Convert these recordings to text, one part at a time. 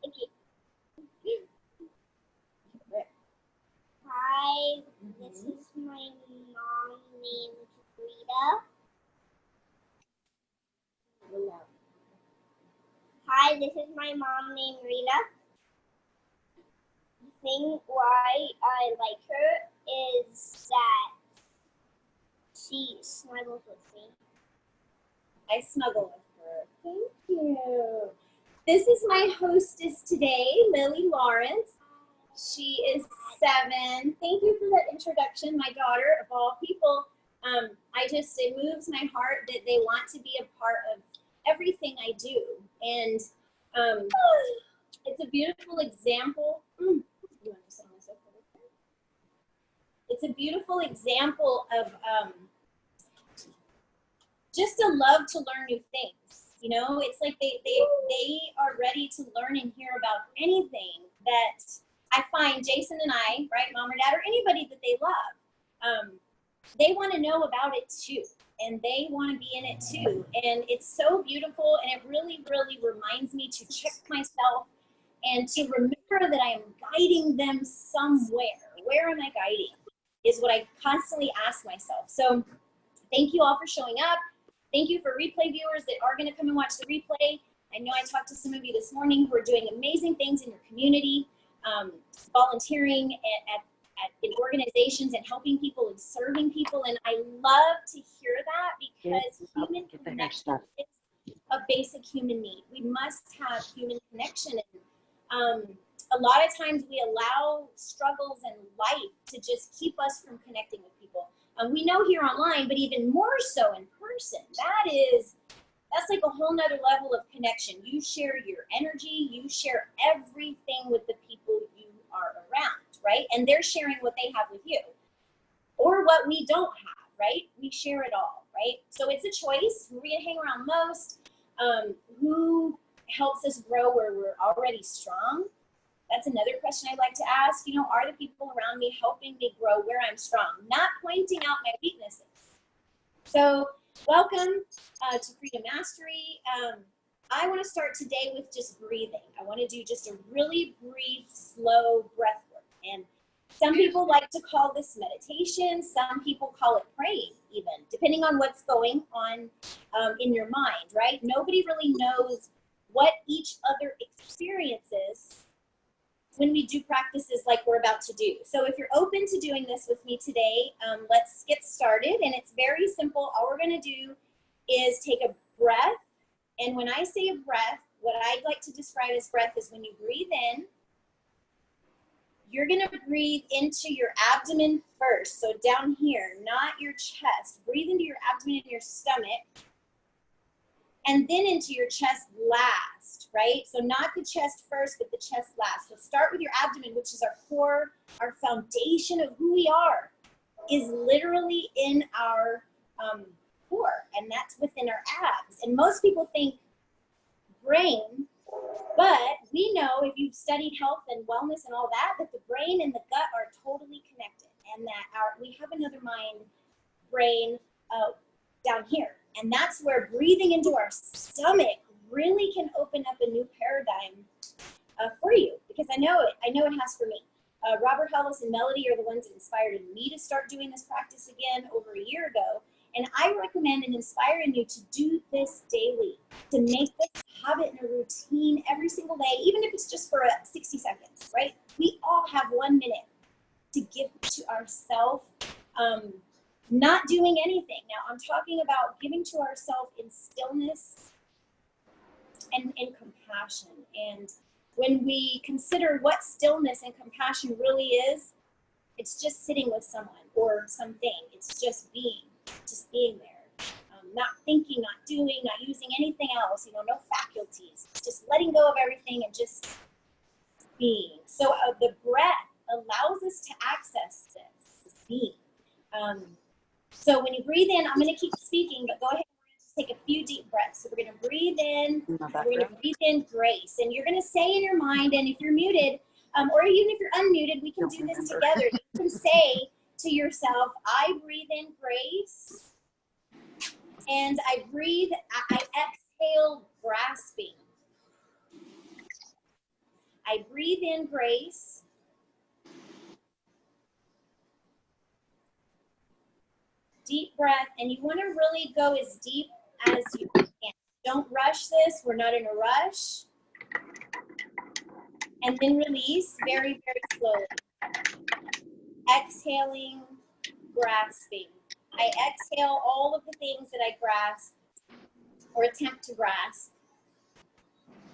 Okay. Hi, this is my mom named Rita. Hi, this is my mom named Rita. The thing why I like her is that she snuggles with me. I snuggle with her. Thank you. This is my hostess today, Lily Lawrence. She is 7. Thank you for that introduction, my daughter, of all people. It moves my heart that they want to be a part of everything I do. And it's a beautiful example. It's a beautiful example of just a love to learn new things. You know, it's like they are ready to learn and hear about anything that I find Jason and I, right, mom or dad, or anybody that they love, they want to know about it too. And they want to be in it too. And it's so beautiful. And it really, really reminds me to check myself and to remember that I am guiding them somewhere. Where am I guiding? Is what I constantly ask myself. So thank you all for showing up. Thank you for replay viewers that are going to come and watch the replay. I know I talked to some of you this morning who are doing amazing things in your community, volunteering in organizations and helping people and serving people. And I love to hear that because human connection is a basic human need. We must have human connection. And a lot of times we allow struggles in life to just keep us from connecting with people. We know here online, but even more so in person. That's like a whole nother level of connection. You share your energy, you share everything with the people you are around, right? And they're sharing what they have with you or what we don't have, right? We share it all, right? So it's a choice. Who are we gonna hang around most? Who helps us grow where we're already strong? That's another question I'd like to ask. You know, are the people around me helping me grow where I'm strong? Not pointing out my weaknesses. So welcome to Freedom Mastery. I want to start today with just breathing. I want to do just a really brief, slow breath work. And some people like to call this meditation. Some people call it praying even, depending on what's going on in your mind, right? Nobody really knows what each other experiences when we do practices like we're about to do. So if you're open to doing this with me today, let's get started. And it's very simple. All we're gonna do is take a breath. And when I say a breath, what I'd like to describe as breath is when you breathe in, you're gonna breathe into your abdomen first. So down here, not your chest. Breathe into your abdomen and your stomach. And then into your chest last, right? So not the chest first, but the chest last. So start with your abdomen, which is our core, our foundation of who we are, is literally in our core, and that's within our abs. And most people think brain, but we know if you've studied health and wellness and all that, that the brain and the gut are totally connected, and that we have another mind, brain, down here. And that's where breathing into our stomach really can open up a new paradigm for you, because I know it has for me. Robert Hellis and Melody are the ones that inspired me to start doing this practice again over a year ago. And I recommend and inspire you to do this daily, to make this habit and a routine every single day, even if it's just for 60 seconds, right? We all have 1 minute to give to ourselves. Not doing anything. Now, I'm talking about giving to ourselves in stillness and in compassion. And when we consider what stillness and compassion really is, it's just sitting with someone or something. It's just being there. Not thinking, not doing, not using anything else, no faculties. It's just letting go of everything and just being. So the breath allows us to access this being. So when you breathe in, I'm going to keep speaking, but go ahead and just take a few deep breaths. So we're going to breathe in, we're going to breathe in grace. And you're going to say in your mind, and if you're muted, or even if you're unmuted, we can do this together. You can say to yourself, I breathe in grace, and I exhale grasping. I breathe in grace. Deep breath, and you want to really go as deep as you can. Don't rush this. We're not in a rush. And then release very, very slowly. Exhaling, grasping. I exhale all of the things that I grasp or attempt to grasp.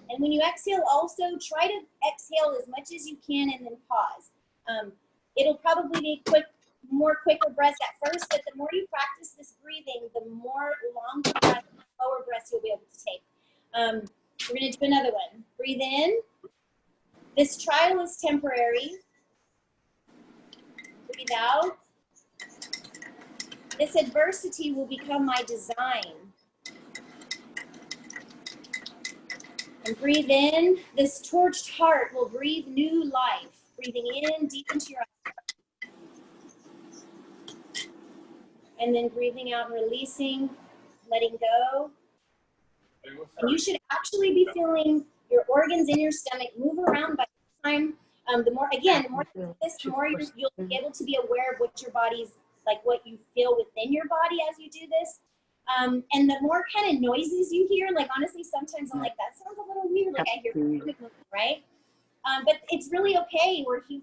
And when you exhale, also try to exhale as much as you can and then pause. It'll probably be quicker breaths at first, but the more you practice this breathing, the more longer breaths, slower breaths you'll be able to take. We're going to do another one. Breathe in. This trial is temporary. Breathe out. This adversity will become my design. And breathe in. This torched heart will breathe new life. Breathing in deep into your eyes. And then breathing out and releasing, letting go. And you should actually be feeling your organs in your stomach move around by the time. The more you do this, the more you'll be able to be aware of what your body's, like what you feel within your body as you do this. And the more kind of noises you hear, like honestly, sometimes I'm like, that sounds a little weird. Like I hear stomach moving, right? But it's really okay. We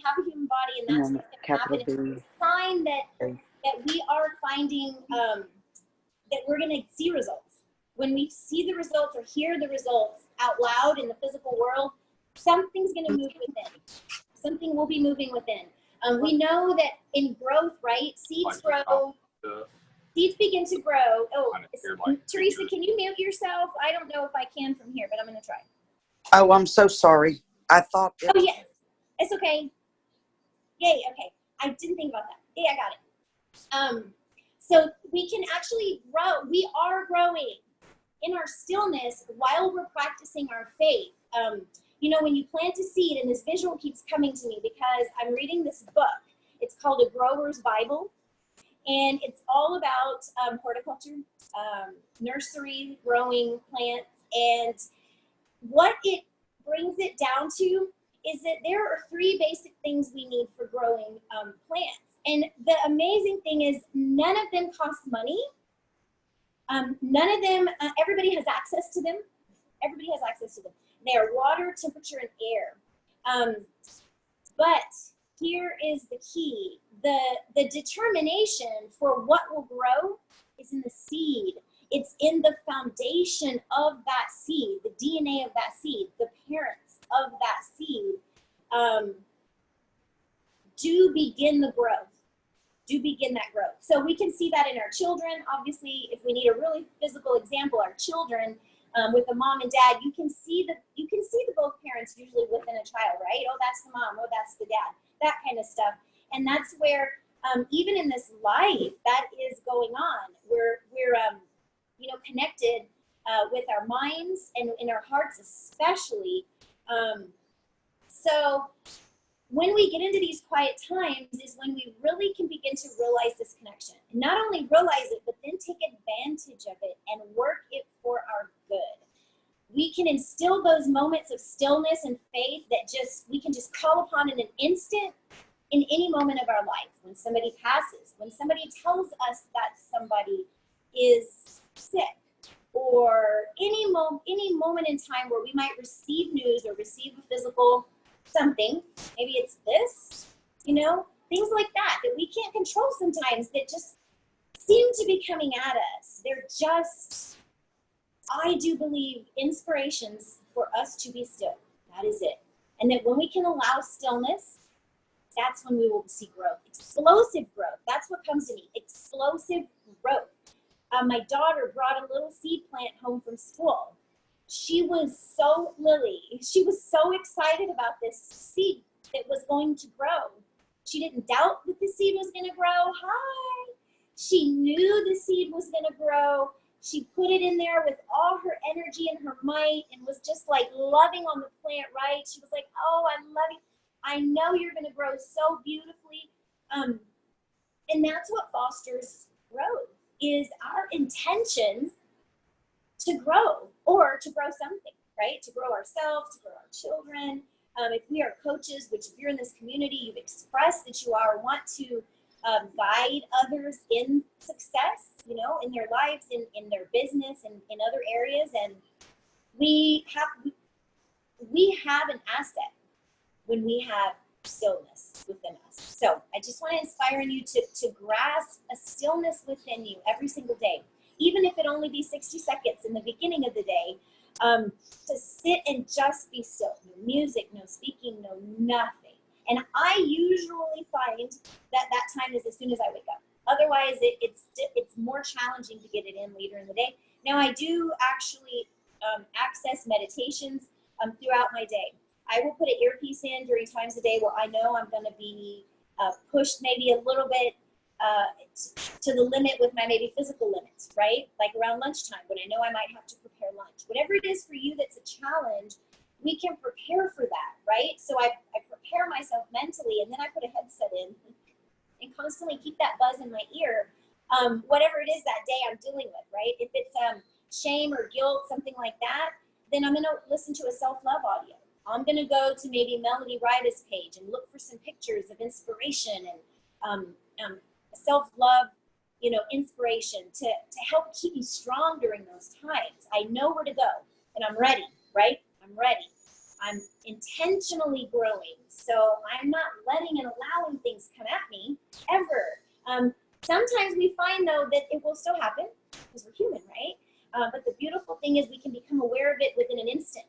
have a human body, and that's what's going to happen. It's a sign that we are finding that we're going to see results. When we see the results or hear the results out loud in the physical world, something's going to move within. Something will be moving within. We know that in growth, right? Seeds grow. Seeds begin to grow. Oh, Teresa, can you mute yourself? I don't know if I can from here, but I'm going to try. Oh, I'm so sorry. I thought. Oh, yes. It's okay. Yay. Okay. I didn't think about that. Yeah, I got it. So we can actually grow. We are growing in our stillness while we're practicing our faith. When you plant a seed, and this visual keeps coming to me because I'm reading this book. It's called A Grower's Bible, and it's all about horticulture, nursery, growing plants, and what it brings it down to is that there are 3 basic things we need for growing plants. And the amazing thing is none of them cost money. None of them, everybody has access to them. Everybody has access to them. They are water, temperature, and air. But here is the key. The determination for what will grow is in the seed. It's in the foundation of that seed, the DNA of that seed, the parents of that seed do begin the growth. Do begin that growth. So we can see that in our children. Obviously, if we need a really physical example, our children with the mom and dad, you can see the both parents usually within a child, right? Oh, that's the mom. Oh, that's the dad. That kind of stuff. And that's where even in this life that is going on. We're connected with our minds and in our hearts especially. So when we get into these quiet times is when we really can begin to realize this connection. And not only realize it, but then take advantage of it and work it for our good. We can instill those moments of stillness and faith that we can just call upon in an instant in any moment of our life. When somebody passes, when somebody tells us that somebody is sick, or any moment in time where we might receive news or receive a physical something, maybe it's this, things like that we can't control sometimes that just seem to be coming at us. They're just, I do believe, inspirations for us to be still. That is it. And that when we can allow stillness, that's when we will see growth. Explosive growth. That's what comes to me. Explosive growth. My daughter brought a little seed plant home from school. She was so excited about this seed that was going to grow. She didn't doubt that the seed was going to grow. Hi. She knew the seed was going to grow. She put it in there with all her energy and her might and was just like loving on the plant, right? She was like, oh, I love you. I know you're going to grow so beautifully. And that's what fosters growth, is our intention to grow or to grow something, right? To grow ourselves, to grow our children. If we are coaches, which if you're in this community, you've expressed that you are, want to guide others in success, you know, in their lives, in their business, and in other areas. And we have an asset when we have stillness within us. So I just want to inspire you to grasp a stillness within you every single day, even if it only be 60 seconds in the beginning of the day, to sit and just be still. No music, no speaking, no nothing. And I usually find that that time is as soon as I wake up. Otherwise, it's more challenging to get it in later in the day. Now, I do actually access meditations throughout my day. I will put an earpiece in during times of day where I know I'm going to be pushed maybe a little bit to the limit with my maybe physical limits, right? Like around lunchtime when I know I might have to prepare lunch. Whatever it is for you that's a challenge, we can prepare for that, right? So I prepare myself mentally, and then I put a headset in and constantly keep that buzz in my ear, whatever it is that day I'm dealing with, right? If it's shame or guilt, something like that, then I'm going to listen to a self-love audio. I'm going to go to maybe Melody Rita's page and look for some pictures of inspiration and self-love, you know, inspiration to help keep me strong during those times. I know where to go, and I'm ready, right? I'm ready. I'm intentionally growing, so I'm not letting and allowing things come at me ever. Sometimes we find, though, that it will still happen because we're human, right? But the beautiful thing is we can become aware of it within an instant.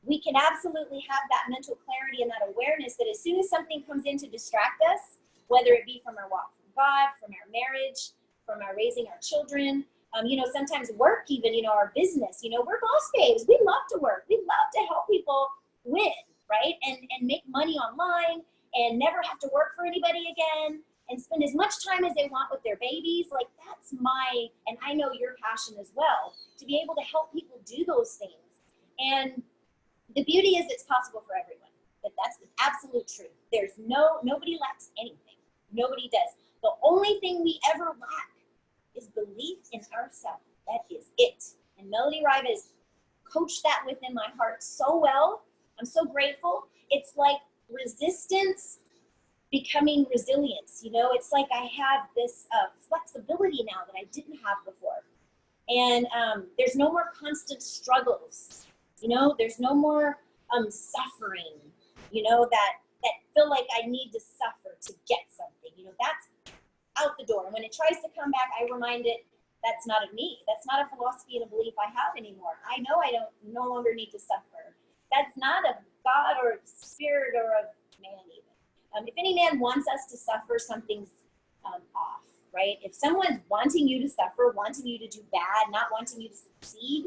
We can absolutely have that mental clarity and that awareness that as soon as something comes in to distract us, whether it be from our walk from God, from our marriage, from our raising our children, you know, sometimes work even, you know, our business, you know, we're boss babes. We love to work. We love to help people win, right? And make money online and never have to work for anybody again and spend as much time as they want with their babies. Like that's and I know your passion as well, to be able to help people do those things. And the beauty is it's possible for everyone. But that's the absolute truth. There's nobody lacks anything. Nobody does. The only thing we ever lack is belief in ourselves. That is it. And Melody Rita has coached that within my heart so well. I'm so grateful. It's like resistance becoming resilience. You know, it's like I have this flexibility now that I didn't have before. And there's no more constant struggles. You know, there's no more suffering, you know, that feel like I need to suffer to get something. You know, that's out the door. And when it tries to come back, I remind it, that's not of me. That's not a philosophy and a belief I have anymore. I know I no longer need to suffer. That's not of God or of spirit or of man even. If any man wants us to suffer, something's off, right? If someone's wanting you to suffer, wanting you to do bad, not wanting you to succeed,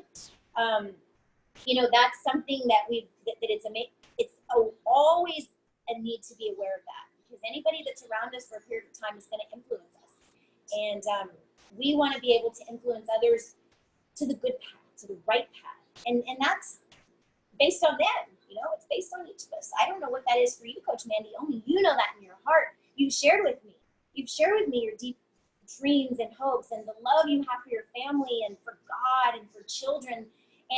you know, that's something that it's always a need to be aware of that, because anybody that's around us for a period of time is going to influence us. And we want to be able to influence others to the good path, to the right path. And that's based on them, you know, it's based on each of us. I don't know what that is for you, Coach Mandy. Only you know that in your heart. You've shared with me. You've shared with me your deep dreams and hopes and the love you have for your family and for God and for children.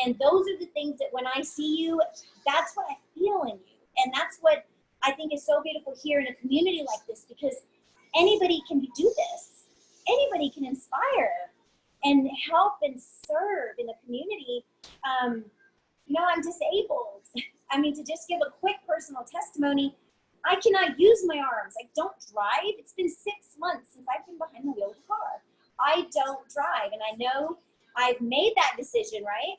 And those are the things that when I see you, that's what I feel in you. And that's what I think is so beautiful here in a community like this, because anybody can do this. Anybody can inspire and help and serve in the community. You know, I'm disabled. I mean, to just give a quick personal testimony, I cannot use my arms. I don't drive. It's been 6 months since I've been behind the wheel of a car. I don't drive. And I know I've made that decision, right?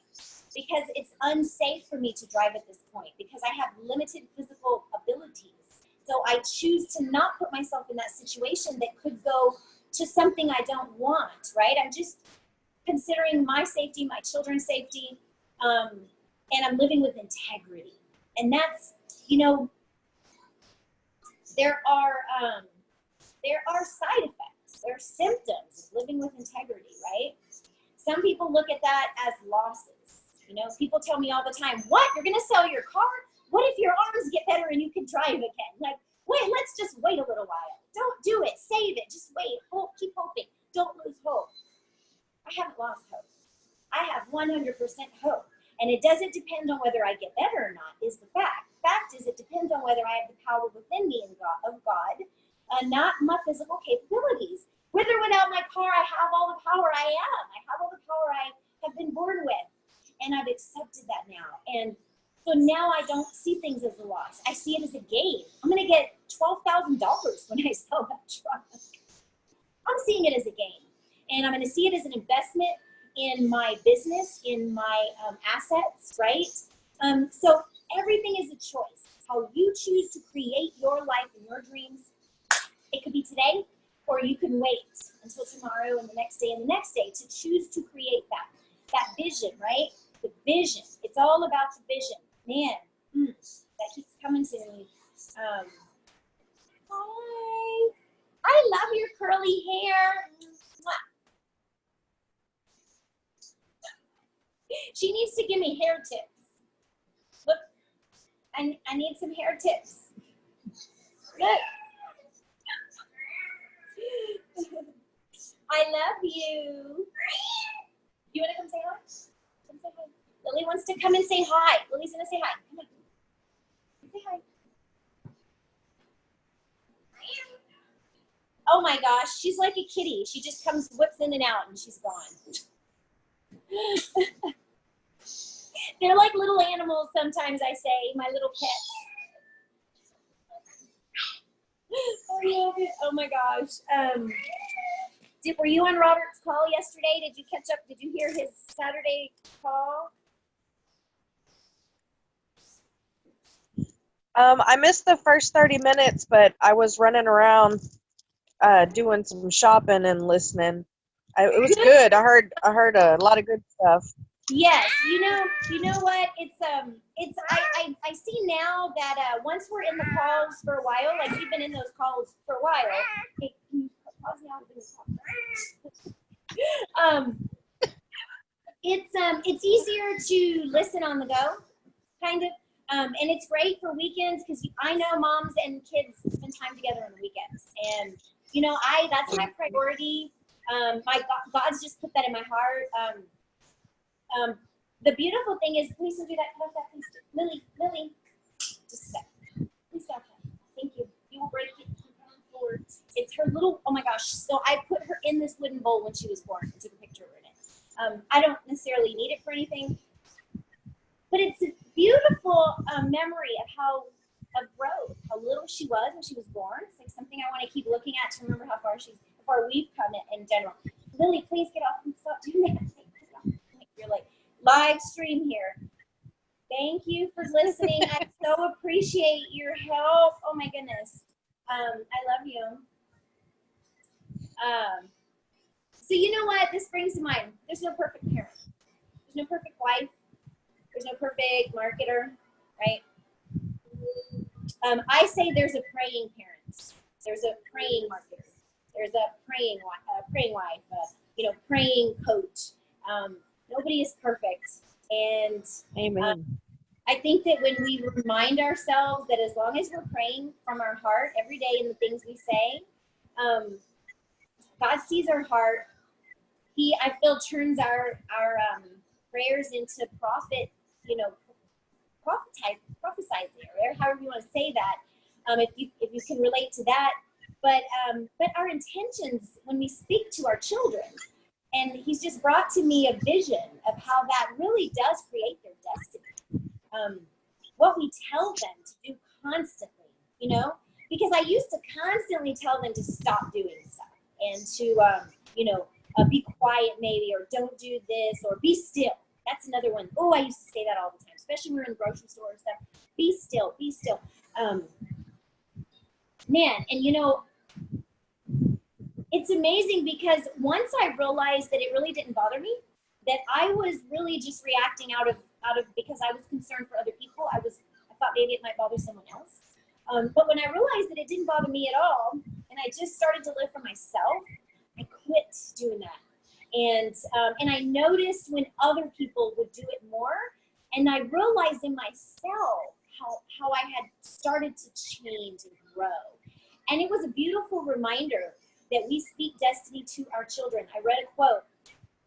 Because it's unsafe for me to drive at this point because I have limited physical abilities. So I choose to not put myself in that situation that could go to something I don't want, right? I'm just considering my safety, my children's safety, and I'm living with integrity. And that's, you know, there are side effects. There are symptoms of living with integrity, right? Some people look at that as losses. You know, people tell me all the time, what, you're going to sell your car? What if your arms get better and you can drive again? Like, wait, let's just wait a little while. Don't do it. Save it. Just wait. Hope. Keep hoping. Don't lose hope. I haven't lost hope. I have 100% hope. And it doesn't depend on whether I get better or not is the fact. fact is, it depends on whether I have the power within me of God, not my physical capabilities. With or without my car, I have all the power I am. I have all the power I have been born with. And I've accepted that now. And so now I don't see things as a loss. I see it as a gain. I'm going to get $12,000 when I sell that truck. I'm seeing it as a gain. And I'm going to see it as an investment in my business, in my assets, right? So everything is a choice. How you choose to create your life and your dreams. It could be today, or you can wait until tomorrow and the next day and the next day to choose to create that vision, right? The vision. It's all about the vision. Man, that keeps coming to me. Hi. I love your curly hair. She needs to give me hair tips. Look, I need some hair tips. Look. I love you. You want to come say hi? Come say hi. Lily wants to come and say hi. Lily's going to say hi. Come on. Say hi. Oh my gosh, she's like a kitty. She just comes, whips in and out, and she's gone. They're like little animals sometimes, I say, my little pets. I love it. Oh my gosh. Were you on Robert's call yesterday? Did you catch up? Did you hear his Saturday call? I missed the first 30 minutes, but I was running around doing some shopping and listening. It was good. I heard a lot of good stuff. Yes, you know what? I see now that once we're in the calls for a while, like we've been in those calls for a while. Hey, can you pause now? It's easier to listen on the go, kind of, and it's great for weekends because I know moms and kids spend time together on the weekends, and that's my priority. God's just put that in my heart. The beautiful thing is, please don't do that. Cut off that, please. Lily, just a sec. Please stop that. Thank you. You will break it. It's her little, oh my gosh. So I put her in this wooden bowl when she was born and took a picture of her in it. I don't necessarily need it for anything, but it's a beautiful memory of growth, how little she was when she was born. It's like something I want to keep looking at to remember how far we've come in general. Lily, please get off and stop doing that. You're like live stream here. Thank you for listening. I so appreciate your help. Oh my goodness. I love you. So you know what this brings to mind? There's no perfect parent. There's no perfect wife. There's no perfect marketer, right? I say there's a praying parent. There's a praying marketer. There's a praying wife. Praying coach. Nobody is perfect. And Amen. I think that when we remind ourselves that as long as we're praying from our heart every day in the things we say, God sees our heart. He, I feel, turns our prayers into prophesizing, or however you want to say that. If you can relate to that, but our intentions when we speak to our children. And he's just brought to me a vision of how that really does create their destiny. What we tell them to do constantly, because I used to constantly tell them to stop doing stuff and to, be quiet maybe, or don't do this, or be still. That's another one. Oh, I used to say that all the time, especially when we were in the grocery store and stuff. Be still, be still. Man, and it's amazing because once I realized that it really didn't bother me, that I was really just reacting out of because I was concerned for other people. I thought maybe it might bother someone else. But when I realized that it didn't bother me at all, and I just started to live for myself, I quit doing that. And I noticed when other people would do it more, and I realized in myself how I had started to change and grow. And it was a beautiful reminder that we speak destiny to our children. I read a quote.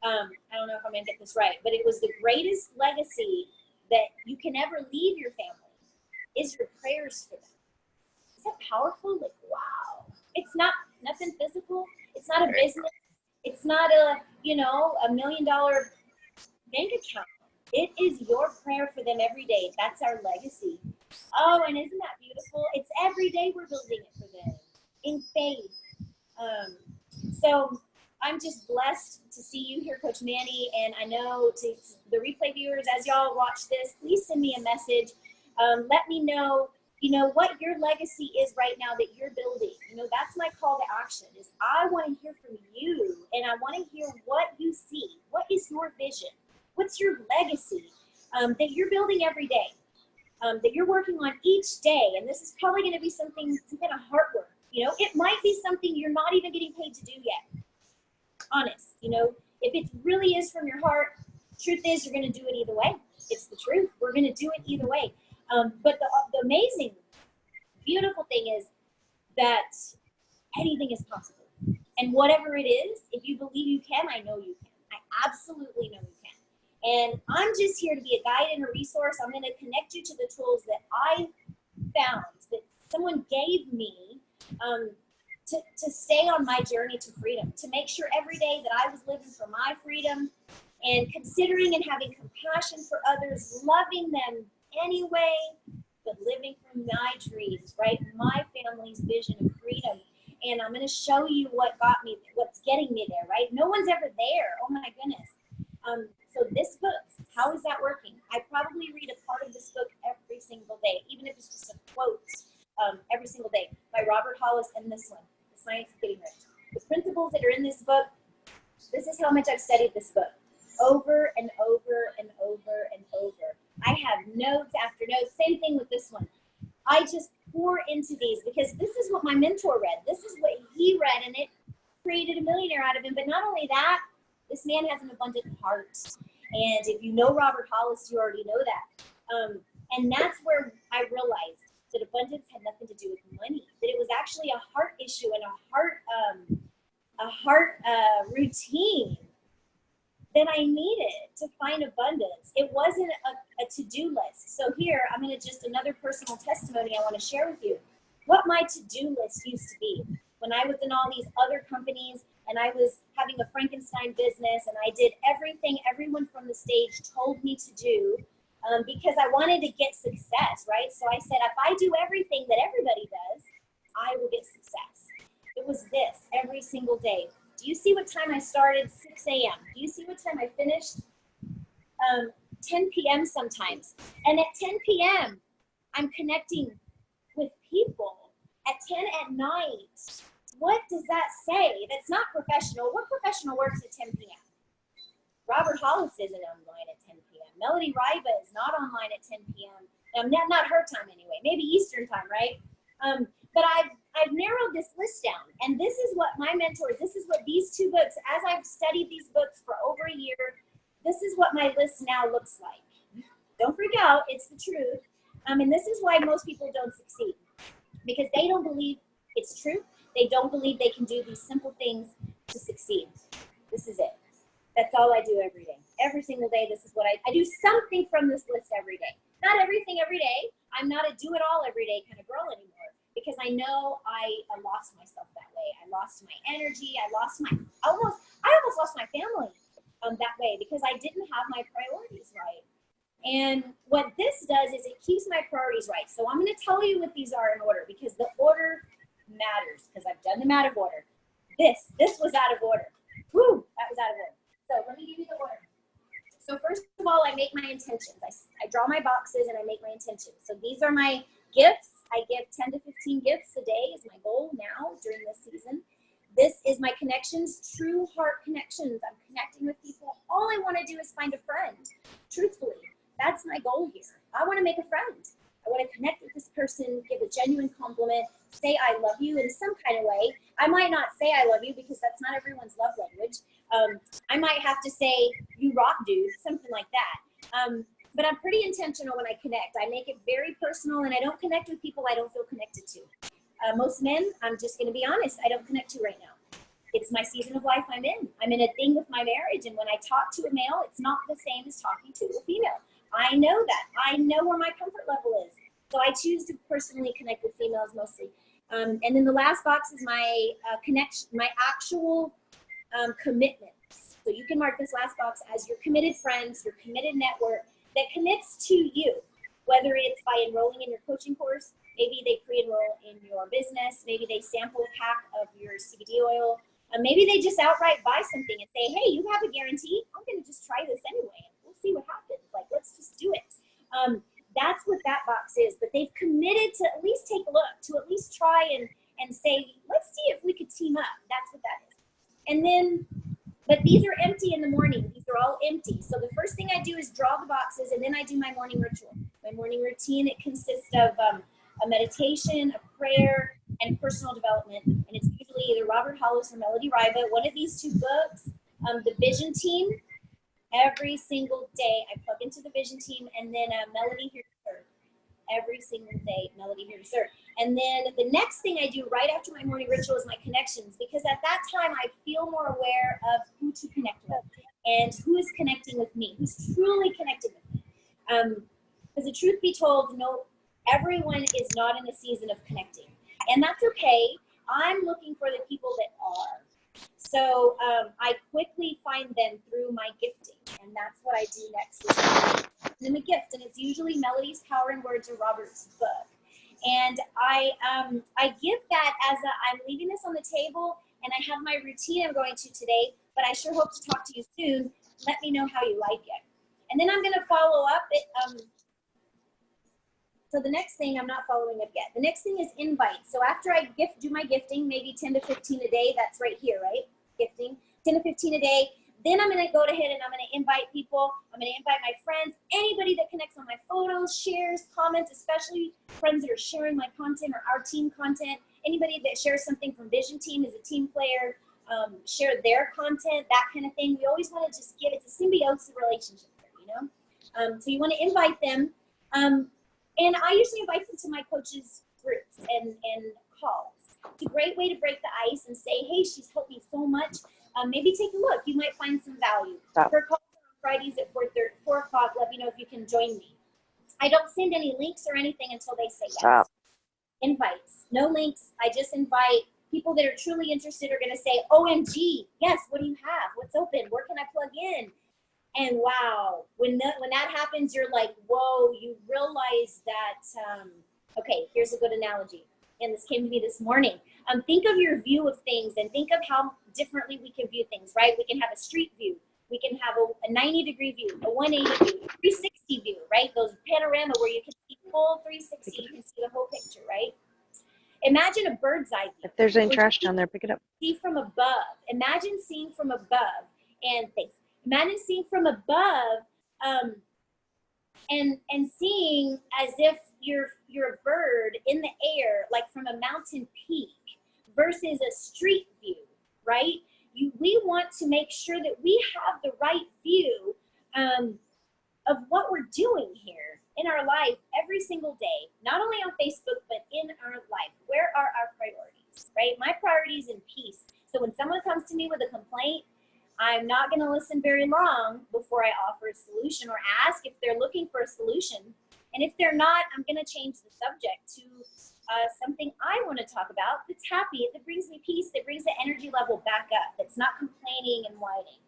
I don't know if I'm going to get this right, but it was the greatest legacy that you can ever leave your family is your prayers for them. Is that powerful? Like, wow. It's not nothing physical. It's not a business. It's not a, you know, $1 million bank account. It is your prayer for them every day. That's our legacy. Oh, and isn't that beautiful? It's every day we're building it for them in faith. So I'm just blessed to see you here, Coach Manny. And I know to the replay viewers, as y'all watch this, please send me a message. Let me know, you know, what your legacy is right now that you're building. You know, that's my call to action is I want to hear from you, and I want to hear what you see. What is your vision? What's your legacy that you're building every day, that you're working on each day? And this is probably going to be some kind of heart work. You know, it might be something you're not even getting paid to do yet. Honest, you know, if it really is from your heart, truth is you're going to do it either way. It's the truth. We're going to do it either way. But the amazing, beautiful thing is that anything is possible. And whatever it is, if you believe you can, I know you can. I absolutely know you can. And I'm just here to be a guide and a resource. I'm going to connect you to the tools that I found, that someone gave me to stay on my journey to freedom, to make sure every day that I was living for my freedom and considering and having compassion for others, loving them anyway, but living from my dreams, right? My family's vision of freedom. And I'm going to show you what got me, what's getting me there, right? No one's ever there. Oh my goodness. So this book, how is that working? I probably read a part of this book every single day, even if it's just a quote every single day by Robert Hollis and this one, The Science of Getting Rich. The principles that are in this book, this is how much I've studied this book over and over and over and over. I have notes after notes. Same thing with this one. I just pour into these because this is what my mentor read. This is what he read, and it created a millionaire out of him. But not only that, this man has an abundant heart. And if you know Robert Hollis, you already know that. And that's where I realized that abundance had nothing to do with money, that it was actually a heart issue and a heart routine that I needed to find abundance. It wasn't a to-do list. So here, I'm going to just another personal testimony I want to share with you. What my to-do list used to be when I was in all these other companies and I was having a Frankenstein business and I did everything everyone from the stage told me to do because I wanted to get success, right? So I said, if I do everything that everybody does, I will get success. It was this every single day. Do you see what time I started? 6 a.m. Do you see what time I finished? 10 p.m. sometimes. And at 10 p.m., I'm connecting with people. At 10 at night, what does that say? That's not professional. What professional works at 10 p.m.? Robert Hollis isn't online at 10 p.m. Melody Riva is not online at 10 p.m. Not her time anyway. Maybe Eastern time, right? But I've narrowed this list down, and this is what my mentors, this is what these two books, as I've studied these books for over a year, this is what my list now looks like. Don't freak out, it's the truth. And this is why most people don't succeed, because they don't believe it's true. They don't believe they can do these simple things to succeed. This is it. That's all I do every day. Every single day, this is what I do something from this list every day. Not everything every day. I'm not a do-it-all every day kind of girl anymore, because I know I lost myself that way. I lost my energy. I almost lost my family that way because I didn't have my priorities right. And what this does is it keeps my priorities right. So I'm going to tell you what these are in order, because the order matters, because I've done them out of order. This was out of order. Woo, that was out of order. So let me give you the order. So first of all, I make my intentions. I draw my boxes and I make my intentions. So these are my gifts. I give 10 to 15 gifts a day is my goal now during this season. This is my connections, true heart connections. I'm connecting with people. All I want to do is find a friend. Truthfully, that's my goal here. I want to make a friend. I want to connect with this person, give a genuine compliment, say I love you in some kind of way. I might not say I love you because that's not everyone's love language. I might have to say, you rock, dude, something like that. But I'm pretty intentional when I connect. I make it very personal, and I don't connect with people I don't feel connected to. Most men, I'm just going to be honest, I don't connect to right now. It's my season of life I'm in. I'm in a thing with my marriage, and when I talk to a male, it's not the same as talking to a female. I know that. I know where my comfort level is. So I choose to personally connect with females mostly. And then the last box is my connection, my actual commitments. So you can mark this last box as your committed friends, your committed network that commits to you, whether it's by enrolling in your coaching course, maybe they pre-enroll in your business, maybe they sample a pack of your CBD oil, maybe they just outright buy something and say, hey, you have a guarantee, I'm gonna just try this anyway, and we'll see what happens, like, let's just do it. That's what that box is, but they've committed to at least take a look, to at least try and say, let's see if we could team up. That's what that is. And then, but these are empty in the morning. These are all empty. So the first thing I do is draw the boxes, and then I do my morning ritual. My morning routine, it consists of a meditation, a prayer, and personal development. And it's usually either Robert Hollis or Melody Riva, one of these two books. The Vision Team, every single day I plug into the Vision Team, and then Melody Here to Serve. Every single day, Melody Here to Serve. And then the next thing I do right after my morning ritual is my connections, because at that time I feel more aware of who to connect with and who is connecting with me, who's truly connected with me. Because the truth be told, no, everyone is not in a season of connecting. And that's okay. I'm looking for the people that are. So I quickly find them through my gifting, and that's what I do next. Is them a gift, and it's usually Melody's Power in Words or Robert's book. And I give that as I'm leaving this on the table, and I have my routine I'm going to today, but I sure hope to talk to you soon. Let me know how you like it. And then I'm going to follow up it. So the next thing, I'm not following up yet. The next thing is invites. So after I do my gifting, maybe 10 to 15 a day, that's right here, right? Gifting, 10 to 15 a day. Then I'm gonna go ahead and I'm gonna invite people. I'm gonna invite my friends, anybody that connects on my photos, shares, comments, especially friends that are sharing my content or our team content. Anybody that shares something from Vision Team as a team player, share their content, that kind of thing. We always wanna just give, it's a symbiosis relationship here, you know? So you wanna invite them. And I usually invite them to my coaches' groups and calls. It's a great way to break the ice and say, hey, she's helped me so much. Maybe take a look. You might find some value. Her calls are on Fridays at 4 o'clock. Let me know if you can join me. I don't send any links or anything until they say yes. Invites, no links. I just invite people that are truly interested are going to say, OMG, yes, what do you have? What's open? Where can I plug in? And wow, when that happens, you're like, whoa, you realize that, okay, here's a good analogy. And this came to me this morning. Think of your view of things and think of how differently we can view things, right? We can have a street view. We can have a 90-degree view, a 180 view, a 360 view, right? Those panorama where you can see full 360, you can see the whole picture, right? Imagine a bird's eye view. If there's any trash down there, pick it up. See from above. Imagine seeing from above. And thanks. Imagine seeing from above and seeing as if you're a bird in the air, like from a mountain peak versus a street view, right? We want to make sure that we have the right view of what we're doing here in our life every single day, not only on Facebook, but in our life. Where are our priorities, right? My priority is in peace. So when someone comes to me with a complaint, I'm not going to listen very long before I offer a solution or ask if they're looking for a solution. And if they're not, I'm going to change the subject to something I want to talk about that's happy, that brings me peace, that brings the energy level back up, that's not complaining and whining.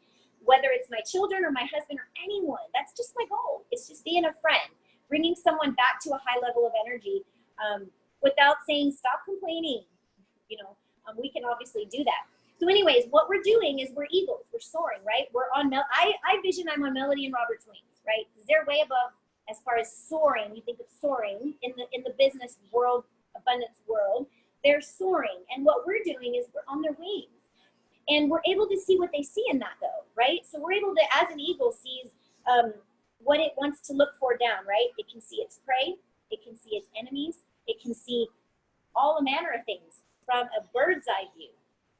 Whether it's my children or my husband or anyone, that's just my goal. It's just being a friend, bringing someone back to a high level of energy without saying, stop complaining. You know, we can obviously do that. So anyways, what we're doing is we're eagles, we're soaring, right? We're on, I vision I'm on Melody and Robert's wings, right? Because they're way above as far as soaring. You think of soaring in the business world, abundance world, they're soaring. And what we're doing is we're on their wings. And we're able to see what they see in that though, right? So we're able to, as an eagle sees what it wants to look for down, right? It can see its prey, it can see its enemies, it can see all manner of things from a bird's eye view,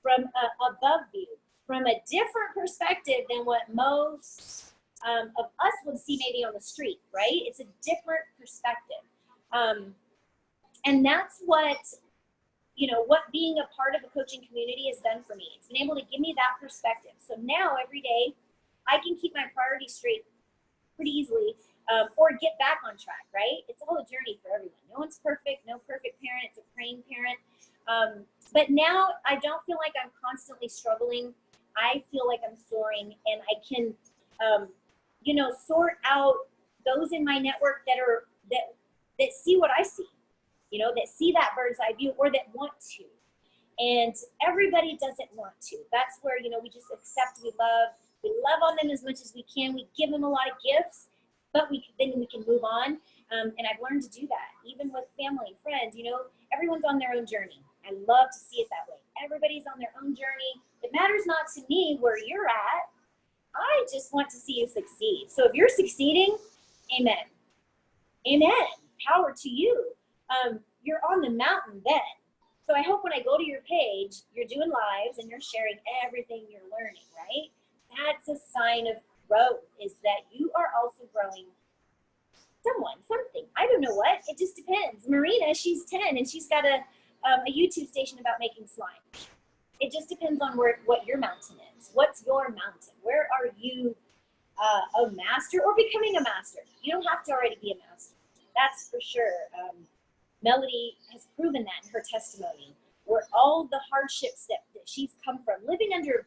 from a above view, from a different perspective than what most of us would see maybe on the street, right? It's a different perspective. And that's what, you know, what being a part of a coaching community has done for me. It's been able to give me that perspective. So now every day I can keep my priorities straight pretty easily or get back on track, right? It's all a journey for everyone. No one's perfect, no perfect parent. It's a praying parent. But now I don't feel like I'm constantly struggling. I feel like I'm soaring, and I can, sort out those in my network that see what I see, that see that bird's eye view, or that want to. And everybody doesn't want to. That's where, we just accept, we love on them as much as we can. We give them a lot of gifts, but then we can move on. And I've learned to do that, even with family, friends, everyone's on their own journey. I love to see it that way. Everybody's on their own journey. It matters not to me where you're at. I just want to see you succeed. So if you're succeeding, amen. Amen. Power to you. You're on the mountain then. So I hope when I go to your page, you're doing lives and you're sharing everything you're learning, right? That's a sign of growth, is that you are also growing something. I don't know what. It just depends. Marina, she's 10 and she's got a YouTube station about making slime. It just depends on what your mountain is. What's your mountain? Where are you a master or becoming a master? You don't have to already be a master. That's for sure. Melody has proven that in her testimony, where all the hardships that she's come from, living under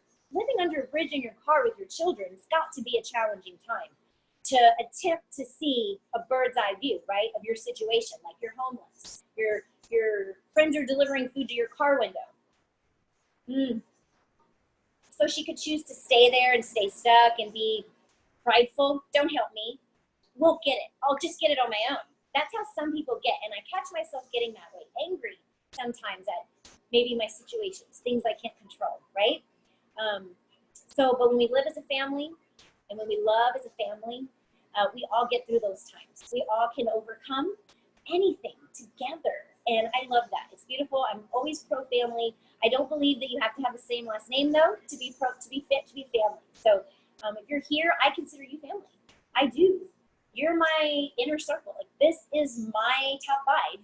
a bridge in your car with your children, it's got to be a challenging time to attempt to see a bird's eye view, right, of your situation. Like you're homeless, your friends are delivering food to your car window. So she could choose to stay there and stay stuck and be prideful. Don't help me. Won't get it. I'll just get it on my own. That's how some people get. And I catch myself getting that way, angry sometimes at maybe my situations, things I can't control, right? But when we live as a family and when we love as a family, we all get through those times. We all can overcome anything together. And I love that. It's beautiful. I'm always pro-family. I don't believe that you have to have the same last name, though, to be fit to be family. So if you're here, I consider you family. I do. You're my inner circle. Like, this is my top 5.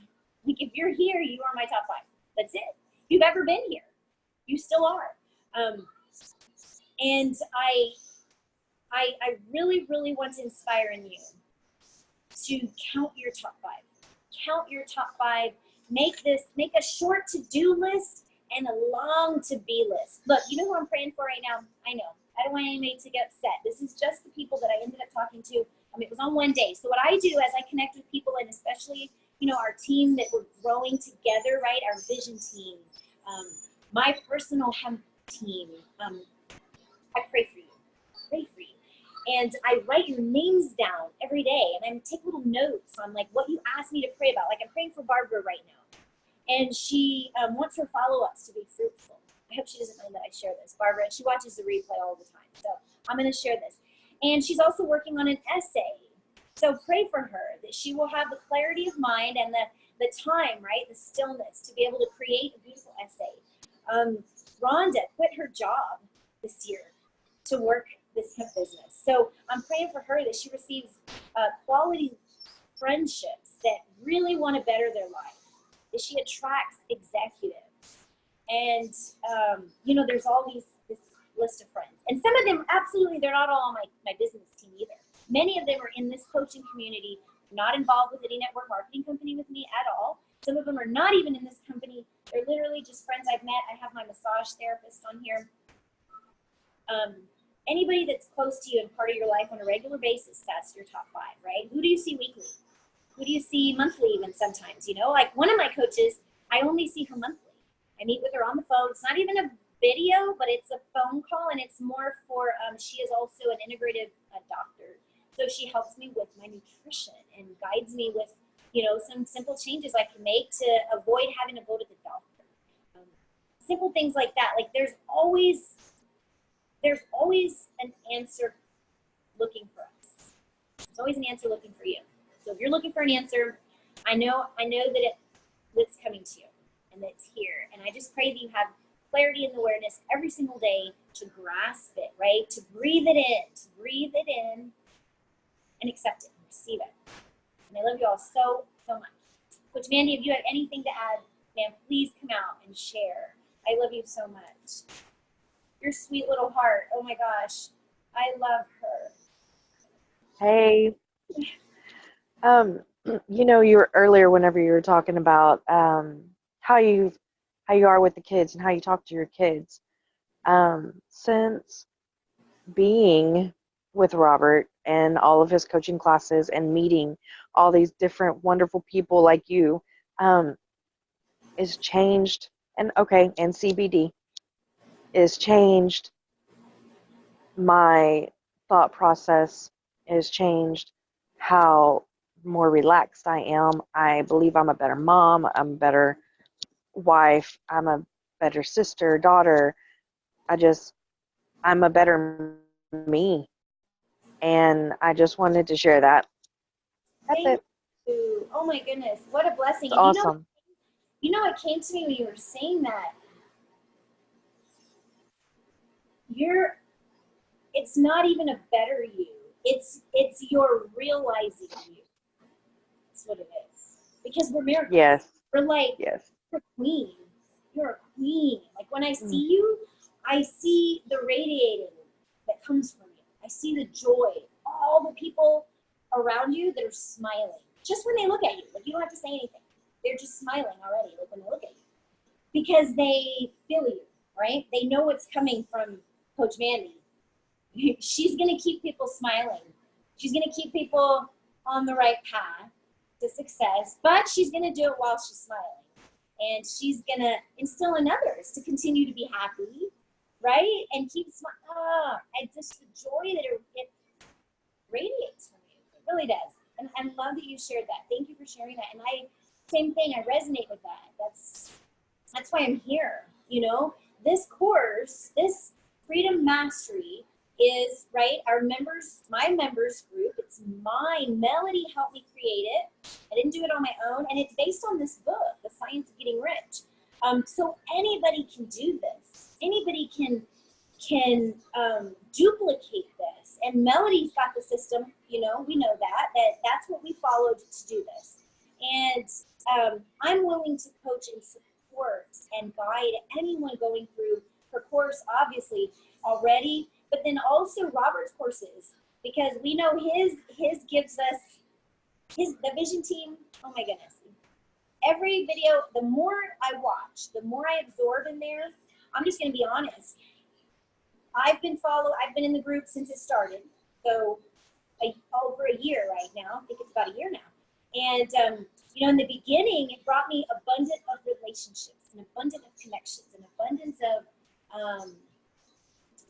Like, if you're here, you are my top 5. That's it. If you've ever been here, you still are. And I really, really want to inspire in you to count your top 5. Count your top 5. Make a short to-do list and a long to-be list. Look, you know who I'm praying for right now? I know. I don't want anybody to get upset. This is just the people that I ended up talking to. It was on one day. So what I do as I connect with people, and especially, our team that we're growing together, right? Our vision team, my personal hemp team, I pray for you. And I write your names down every day, and I take little notes on like what you asked me to pray about. Like I'm praying for Barbara right now, and she wants her follow-ups to be fruitful. I hope she doesn't mind that I share this, Barbara. She watches the replay all the time, so I'm going to share this. And she's also working on an essay. So pray for her that she will have the clarity of mind and the time, right, the stillness to be able to create a beautiful essay. Rhonda quit her job this year to work this hemp business. So I'm praying for her that she receives quality friendships that really want to better their life, that she attracts executives. And, there's all this list of friends. And some of them, absolutely, they're not all on my business team either. Many of them are in this coaching community, not involved with any network marketing company with me at all. Some of them are not even in this company. They're literally just friends I've met. I have my massage therapist on here. Anybody that's close to you and part of your life on a regular basis, that's your top 5, right? Who do you see weekly? Who do you see monthly even sometimes, Like one of my coaches, I only see her monthly. I meet with her on the phone. It's not even a video, but it's a phone call, and it's more for, she is also an integrative doctor. So she helps me with my nutrition and guides me with, some simple changes I can make to avoid having to go to the doctor. Simple things like that. Like there's always an answer looking for us. There's always an answer looking for you. So if you're looking for an answer, I know that it's coming to you and that it's here. And I just pray that you have clarity and awareness every single day to grasp it, right? To breathe it in and accept it and receive it. And I love you all so, so much. Coach Mandy, if you have anything to add, ma'am, please come out and share. I love you so much. Your sweet little heart. Oh my gosh. I love her. Hey. You know, you were earlier whenever you were talking about how you are with the kids and how you talk to your kids. Since being with Robert and all of his coaching classes and meeting all these different wonderful people like you, um, is changed, and okay, and CBD is changed my thought process, is changed how more relaxed I am. I believe I'm a better mom, I'm a better wife, I'm a better sister, daughter. I'm a better me. And I just wanted to share that. That's Thank it. you. Oh my goodness, what a blessing. It's And awesome. it came to me when you were saying that. It's not even a better you. It's your realizing you. That's what it is. Because we're miracles. Yes. We're like, Yes. you're a queen. You're a queen. Like when I see you, I see the radiating that comes from you. I see the joy. All the people around you that are smiling. Just when they look at you. Like you don't have to say anything. They're just smiling already, like when they look at you. Because they feel you, right? They know what's coming from Coach Mandy. She's going to keep people smiling. She's going to keep people on the right path to success, but she's going to do it while she's smiling. And she's going to instill in others to continue to be happy, right? And keep smiling. And just the joy that it radiates from you. It really does. And I love that you shared that. Thank you for sharing that. And same thing, I resonate with that. That's why I'm here. You know, this course, this Freedom Mastery is, right, my members group. It's mine. Melody helped me create it. I didn't do it on my own. And it's based on this book, The Science of Getting Rich. So anybody can do this. Anybody can duplicate this. And Melody's got the system, you know, we know that's what we followed to do this. And I'm willing to coach and support and guide anyone going through her course, obviously, already, but then also Robert's courses, because we know his gives us the vision team. Oh my goodness. Every video, the more I watch, the more I absorb in there. I'm just going to be honest. I've been in the group since it started. So over a year right now. I think it's about a year now. And, you know, in the beginning, it brought me abundance of relationships, an abundance of connections, an abundance of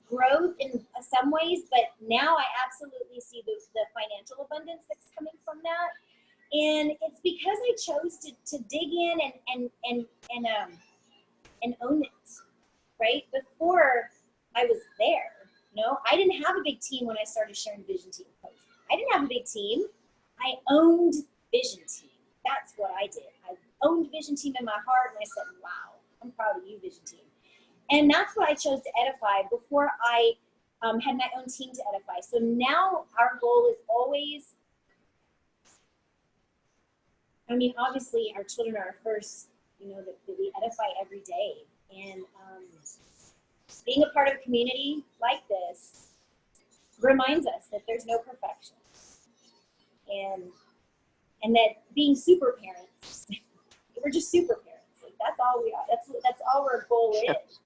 growth in some ways. But now I absolutely see the financial abundance that's coming from that. And it's because I chose to dig in and own it, right? Before I was there, you know, I didn't have a big team when I started sharing Vision Team posts. I didn't have a big team. I owned Vision Team. That's what I did. I owned Vision Team in my heart, and I said, wow, I'm proud of you, Vision Team. And that's what I chose to edify before I had my own team to edify. So now our goal is always, I mean, obviously our children are our first, you know, that we edify every day. And being a part of a community like this reminds us that there's no perfection. And that being super parents, we're just super parents. Like that's all we are. That's all our goal is.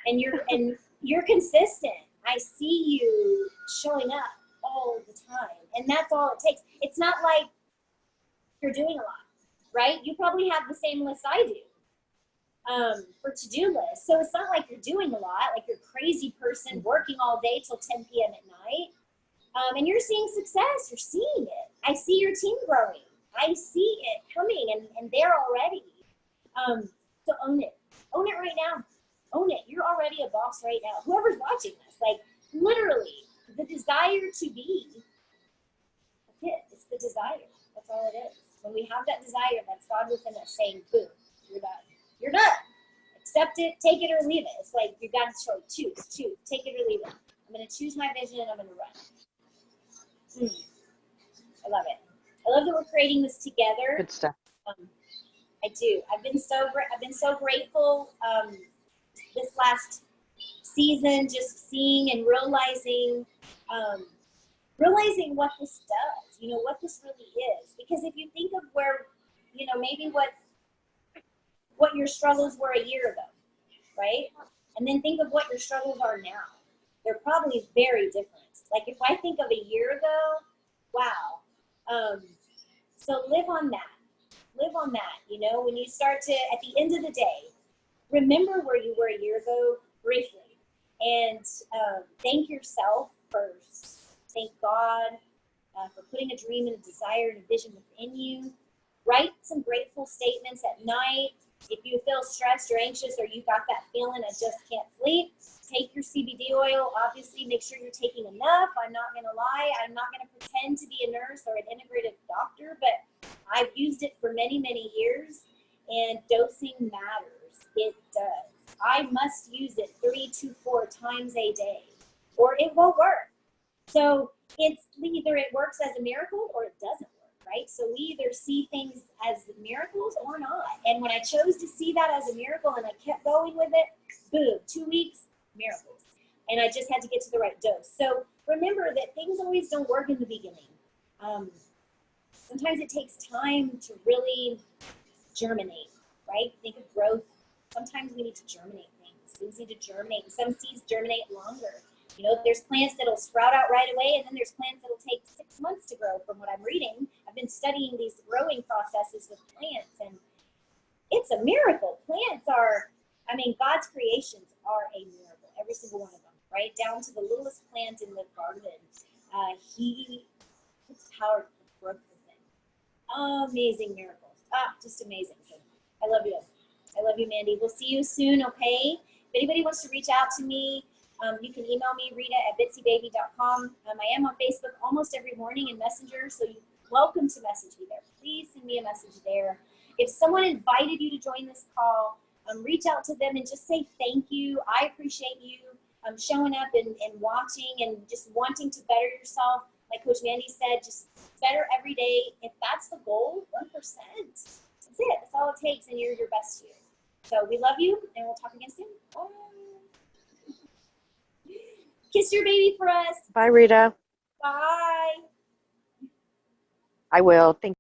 And you're consistent. I see you showing up all the time. And that's all it takes. It's not like you're doing a lot, right? You probably have the same list I do for to-do lists. So it's not like you're doing a lot, like you're a crazy person working all day till 10 p.m. at night. And you're seeing success. You're seeing it. I see your team growing. I see it coming, and they're already. So own it. Own it right now. Own it. You're already a boss right now. Whoever's watching this, like literally, the desire to be. That's it. It's the desire. That's all it is. When we have that desire, that's God within us saying, boom, you're done. You're done. Accept it, take it or leave it. It's like you got to choose, take it or leave it. I'm going to choose my vision and I'm going to run. I love it. I love that we're creating this together. Good stuff. I do. I've been so grateful this last season, just seeing and realizing realizing what this does, you know, what this really is. Because if you think of where, you know, maybe what your struggles were a year ago, right? And then think of what your struggles are now. They're probably very different. Like if I think of a year ago, wow. So live on that. Live on that. You know, when you start to, at the end of the day, remember where you were a year ago briefly. And thank yourself first. Thank God for putting a dream and a desire and a vision within you. Write some grateful statements at night. If you feel stressed or anxious or you got that feeling, I just can't sleep, take your CBD oil. Obviously, make sure you're taking enough. I'm not going to lie. I'm not going to pretend to be a nurse or an integrative doctor, but I've used it for many, many years, and dosing matters. It does. I must use it 3 to 4 times a day, or it won't work. So it's either it works as a miracle or it doesn't work, right? So we either see things as miracles or not. And when I chose to see that as a miracle and I kept going with it, boom, 2 weeks, miracles. And I just had to get to the right dose. So remember that things always don't work in the beginning. Sometimes it takes time to really germinate, right? Think of growth. Sometimes we need to germinate things. Things need to germinate. And some seeds germinate longer. You know, there's plants that'll sprout out right away, and then there's plants that'll take 6 months to grow from what I'm reading. I've been studying these growing processes with plants, and it's a miracle. Plants are, I mean, God's creations are a miracle, every single one of them, right? Down to the littlest plant in the garden. He puts power to growth within. Amazing miracles. Just amazing. So I love you. I love you, Mandy. We'll see you soon, okay? If anybody wants to reach out to me, you can email me, Rita@bitsybaby.com. I am on Facebook almost every morning in Messenger, so you're welcome to message me there. Please send me a message there. If someone invited you to join this call, reach out to them and just say thank you. I appreciate you showing up and watching and just wanting to better yourself. Like Coach Mandy said, just better every day. If that's the goal, 1%. That's it. That's all it takes, and you're your best you. So we love you, and we'll talk again soon. Bye. Kiss your baby for us. Bye, Rita. Bye. I will. Thank